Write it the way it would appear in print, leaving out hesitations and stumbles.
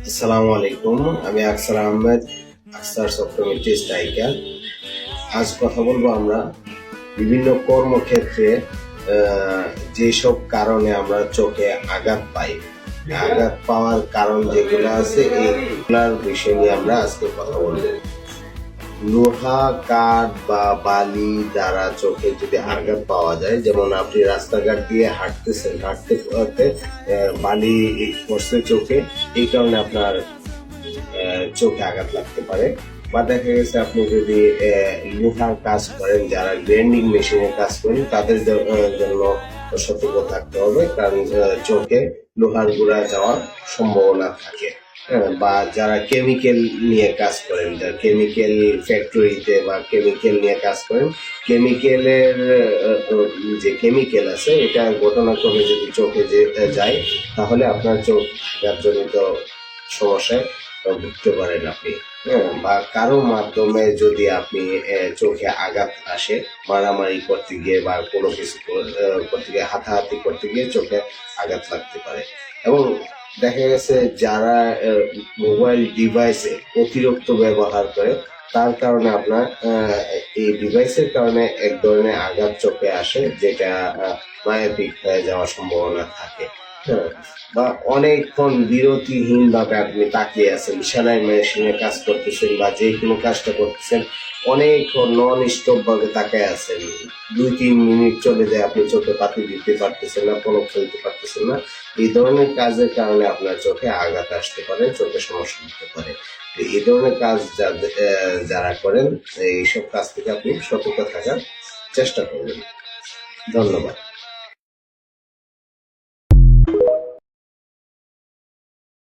আসসালামু আলাইকুম, আমি আকসার আহমেদ, আকসার সফটওয়্যার স্ট্রাইকার। আজ কথা বলবো আমরা বিভিন্ন কর্মক্ষেত্রে যেসব কারণে আমরা চোখে আঘাত পাই, আঘাত পাওয়ার কারণ যেগুলো আছে এইগুলার বিষয় নিয়ে আমরা আজকে কথা বলবো। লোহা, কাঠ বা বালি দ্বারা চোখে যদি আঘাত পাওয়া যায়, যেমন আপনি রাস্তাঘাট দিয়ে হাঁটতে পড়তে বালি পড়ছে চোখে, এই কারণে আপনার চোখে আঘাত লাগতে পারে। বা দেখা গেছে আপনি যদি লোহার কাজ করেন, যারা গ্রাইন্ডিং মেশিনে কাজ করেন, তাদের জন্য সতর্ক থাকতে হবে, কারণ চোখে লোহার গুঁড়া যাওয়ার সম্ভাবনা থাকে। বা যারা কেমিক্যাল নিয়ে কাজ করেন, যারা কেমিক্যাল ফ্যাক্টরিতে বা কেমিক্যাল নিয়ে কাজ করেন, কেমিক্যালের যে কেমিক্যাল আছে এটা ঘটনাক্রমে যদি চোখে যায়, তাহলে আপনার চোখ জনিত সমস্যায় ভুগতে পারেন আপনি। বা কারো মাধ্যমে যদি আপনি চোখে আঘাত আসে, মারামারি করতে গিয়ে বা কোনো কিছু করতে গিয়ে, হাতাহাতি করতে গিয়ে চোখে আঘাত লাগতে পারে। এবং দেখা গেছে যারা মোবাইল ডিভাইসে অতিরিক্ত ব্যবহার করে, তার কারণে আপনার এই ডিভাইসের কারণে এক ধরনের আঘাত চোখে আসে, যেটা মায়োপিক হয়ে যাওয়ার সম্ভাবনা থাকে। হ্যাঁ, বা অনেকক্ষণ বিরতিহীন ভাবে আপনি তাকিয়ে আছেন, সেলাই মেশিনে কাজ করতেছেন বা যে কোনো কাজটা করতেছেন, অনেকক্ষণ নন স্টপ ভাবে তাকায় আছেন, 2-3 মিনিট চলে যায়, আপনি চোখে পাতি দিতে পারতেছেন না, পলক ফেলতে পারতেছেন না। এই ধরনের কাজের কারণে আপনার চোখে আঘাত আসতে পারে, চোখে সমস্যা হতে পারে। এই ধরনের কাজ যারা করেন, এইসব কাজ থেকে আপনি সতর্ক থাকার চেষ্টা করবেন। ধন্যবাদ।